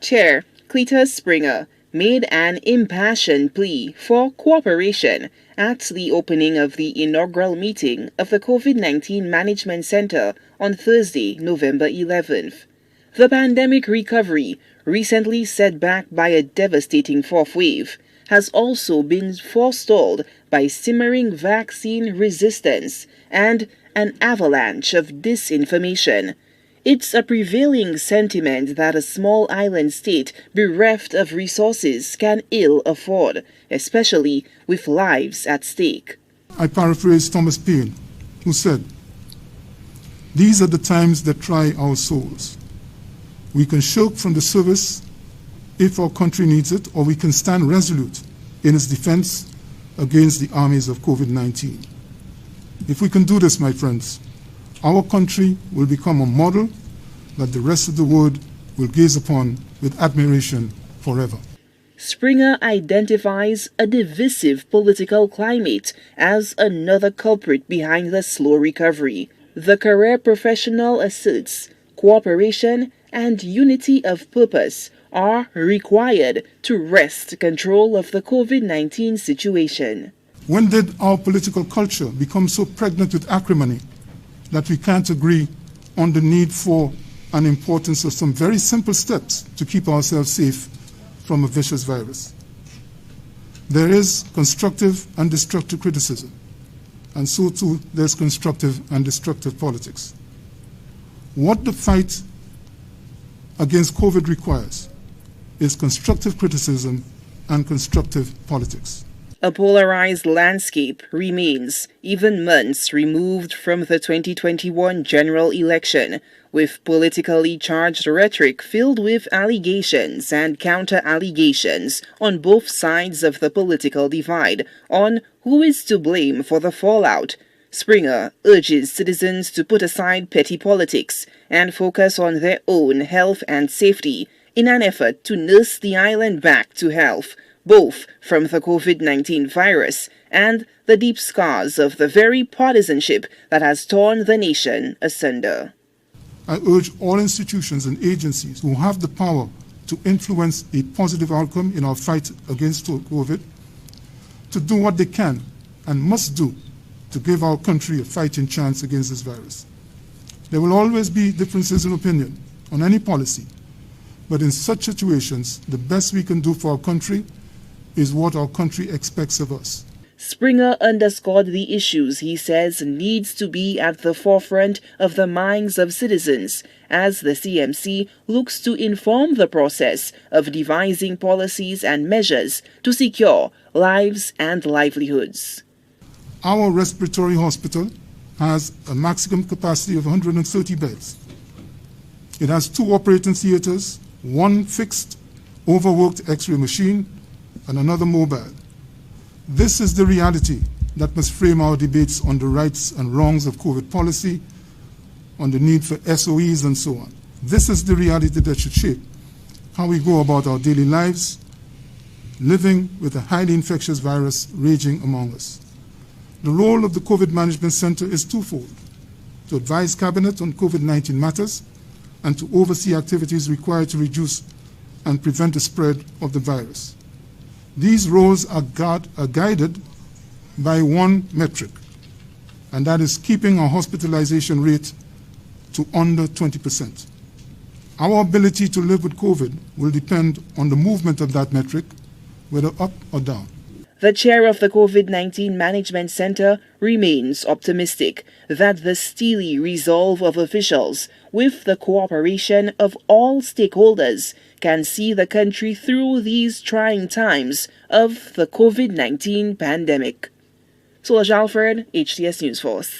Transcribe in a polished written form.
Chair Cletus Springer made an impassioned plea for cooperation at the opening of the inaugural meeting of the COVID-19 Management Center on Thursday, November 11th. The pandemic recovery, recently set back by a devastating fourth wave, has also been forestalled by simmering vaccine resistance and an avalanche of disinformation. It's a prevailing sentiment that a small island state bereft of resources can ill afford, especially with lives at stake. I paraphrase Thomas Paine, who said, "These are the times that try our souls. We can shirk from the service if our country needs it, or we can stand resolute in its defense against the armies of COVID-19. If we can do this, my friends, our country will become a model that the rest of the world will gaze upon with admiration forever." Springer identifies a divisive political climate as another culprit behind the slow recovery. The career professional asserts cooperation and unity of purpose are required to wrest control of the COVID-19 situation. When did our political culture become so pregnant with acrimony that we can't agree on the need for and importance of some very simple steps to keep ourselves safe from a vicious virus? There is constructive and destructive criticism, and so too there's constructive and destructive politics. What the fight against COVID requires is constructive criticism and constructive politics. A polarized landscape remains even months removed from the 2021 general election, with politically charged rhetoric filled with allegations and counter-allegations on both sides of the political divide on who is to blame for the fallout. Springer urges citizens to put aside petty politics and focus on their own health and safety in an effort to nurse the island back to health, both from the COVID-19 virus and the deep scars of the very partisanship that has torn the nation asunder. I urge all institutions and agencies who have the power to influence a positive outcome in our fight against COVID to do what they can and must do to give our country a fighting chance against this virus. There will always be differences in opinion on any policy, but in such situations, the best we can do for our country is what our country expects of us. Springer underscored the issues he says needs to be at the forefront of the minds of citizens as the CMC looks to inform the process of devising policies and measures to secure lives and livelihoods. Our respiratory hospital has a maximum capacity of 130 beds. It has 2 operating theaters, 1 fixed, overworked X-ray machine, and another mobile. This is the reality that must frame our debates on the rights and wrongs of COVID policy, on the need for SOEs and so on. This is the reality that should shape how we go about our daily lives, living with a highly infectious virus raging among us. The role of the COVID Management Center is twofold: to advise Cabinet on COVID-19 matters and to oversee activities required to reduce and prevent the spread of the virus. These roles are guided by one metric, and that is keeping our hospitalization rate to under 20%. Our ability to live with COVID will depend on the movement of that metric, whether up or down. The chair of the COVID-19 Management Center remains optimistic that the steely resolve of officials, with the cooperation of all stakeholders, can see the country through these trying times of the COVID-19 pandemic. Solange Alfred, HTS News Force.